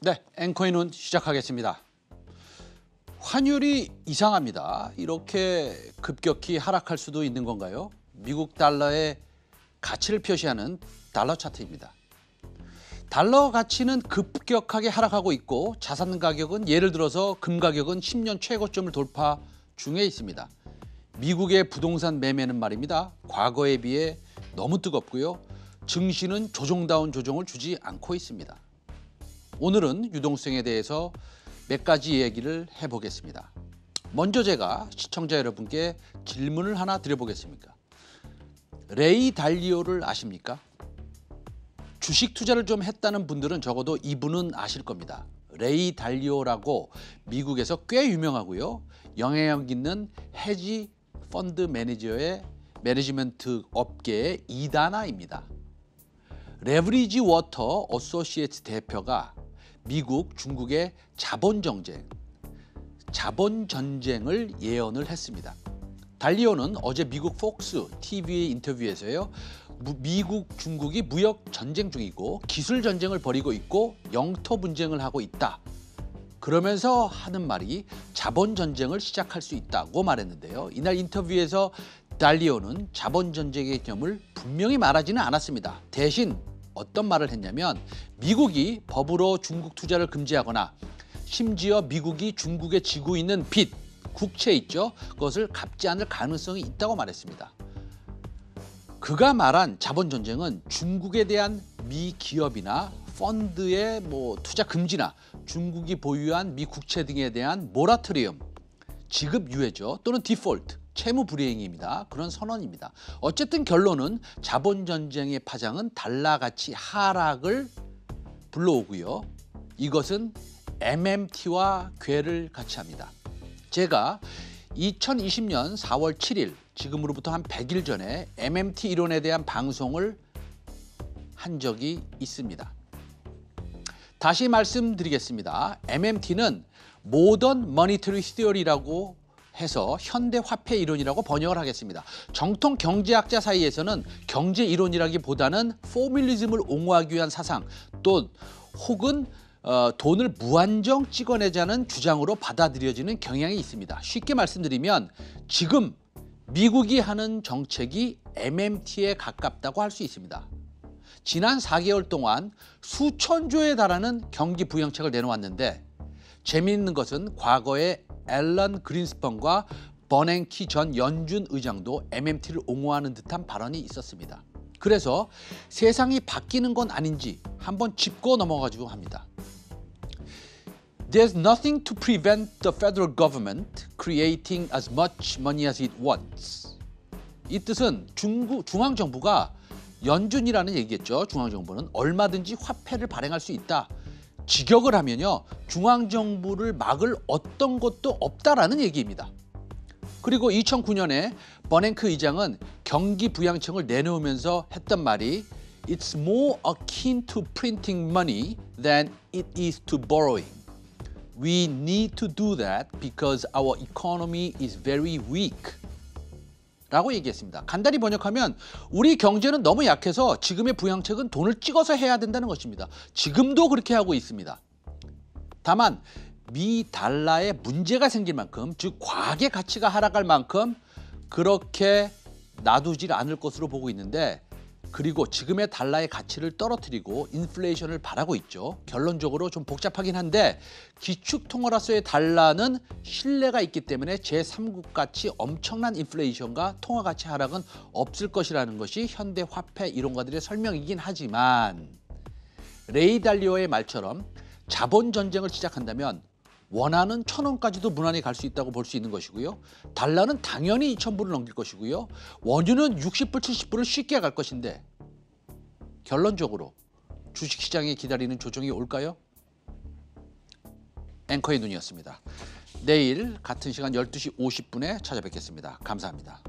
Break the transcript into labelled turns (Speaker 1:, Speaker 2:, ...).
Speaker 1: 네, 앵커의 눈 시작하겠습니다. 환율이 이상합니다. 이렇게 급격히 하락할 수도 있는 건가요? 미국 달러의 가치를 표시하는 달러 차트입니다. 달러 가치는 급격하게 하락하고 있고 자산 가격은 예를 들어서 금 가격은 10년 최고점을 돌파 중에 있습니다. 미국의 부동산 매매는 말입니다. 과거에 비해 너무 뜨겁고요. 증시는 조정다운 조정을 주지 않고 있습니다. 오늘은 유동성에 대해서 몇 가지 얘기를 해보겠습니다. 먼저 제가 시청자 여러분께 질문을 하나 드려보겠습니다. 레이 달리오를 아십니까? 주식 투자를 좀 했다는 분들은 적어도 이분은 아실 겁니다. 레이 달리오라고 미국에서 꽤 유명하고요. 영향력 있는 헤지 펀드 매니저의 매니지먼트 업계의 2단아입니다. 레버리지 워터 어소시에이츠 대표가 미국, 중국의 자본 전쟁을 예언을 했습니다. 달리오는 어제 미국 폭스 TV의 인터뷰에서요. 미국, 중국이 무역 전쟁 중이고 기술 전쟁을 벌이고 있고 영토 분쟁을 하고 있다. 그러면서 하는 말이 자본 전쟁을 시작할 수 있다고 말했는데요. 이날 인터뷰에서 달리오는 자본 전쟁의 개념을 분명히 말하지는 않았습니다. 대신 어떤 말을 했냐면 미국이 법으로 중국 투자를 금지하거나 심지어 미국이 중국에 지고 있는 빚, 국채 있죠? 그것을 갚지 않을 가능성이 있다고 말했습니다. 그가 말한 자본 전쟁은 중국에 대한 미 기업이나 펀드의 투자 금지나 중국이 보유한 미 국채 등에 대한 모라토리엄, 지급 유예죠. 또는 디폴트, 채무 불이행입니다. 그런 선언입니다. 어쨌든 결론은 자본 전쟁의 파장은 달러 가치 하락을 불러오고요. 이것은 MMT와 궤를 같이 합니다. 제가 2020년 4월 7일, 지금으로부터 한 100일 전에 MMT 이론에 대한 방송을 한 적이 있습니다. 다시 말씀드리겠습니다. MMT는 모던 머니터리 시어리라고 해서 현대 화폐 이론이라고 번역을 하겠습니다. 정통 경제학자 사이에서는 경제 이론이라기보다는 포뮬리즘을 옹호하기 위한 사상 또 혹은 돈을 무한정 찍어내자는 주장으로 받아들여지는 경향이 있습니다. 쉽게 말씀드리면 지금 미국이 하는 정책이 MMT에 가깝다고 할 수 있습니다. 지난 4개월 동안 수천조에 달하는 경기 부양책을 내놓았는데 재미있는 것은 과거에 앨런 그린스펀과 버냉키 전 연준 의장도 MMT를 옹호하는 듯한 발언이 있었습니다. 그래서 세상이 바뀌는 건 아닌지 한번 짚고 넘어가지고 합니다. There's nothing to prevent the federal government creating as much money as it wants. 이 뜻은 중앙정부가 연준이라는 얘기겠죠. 중앙정부는 얼마든지 화폐를 발행할 수 있다. 직역을 하면요. 중앙정부를 막을 어떤 것도 없다라는 얘기입니다. 그리고 2009년에 버냉크 의장은 경기 부양책을 내놓으면서 했던 말이 It's more akin to printing money than it is to borrowing. We need to do that because our economy is very weak. 라고 얘기했습니다. 간단히 번역하면 우리 경제는 너무 약해서 지금의 부양책은 돈을 찍어서 해야 된다는 것입니다. 지금도 그렇게 하고 있습니다. 다만 미 달러에 문제가 생길 만큼 즉 과하게 가치가 하락할 만큼 그렇게 놔두질 않을 것으로 보고 있는데 그리고 지금의 달러의 가치를 떨어뜨리고 인플레이션을 바라고 있죠. 결론적으로 좀 복잡하긴 한데 기축통화로서의 달러는 신뢰가 있기 때문에 제3국같이 엄청난 인플레이션과 통화가치 하락은 없을 것이라는 것이 현대 화폐 이론가들의 설명이긴 하지만 레이 달리오의 말처럼 자본 전쟁을 시작한다면 원화는 1,000원까지도 무난히 갈 수 있다고 볼 수 있는 것이고요. 달러는 당연히 2,000불을 넘길 것이고요. 원유는 60불, 70불을 쉽게 갈 것인데 결론적으로 주식시장에 기다리는 조정이 올까요? 앵커의 눈이었습니다. 내일 같은 시간 12시 50분에 찾아뵙겠습니다. 감사합니다.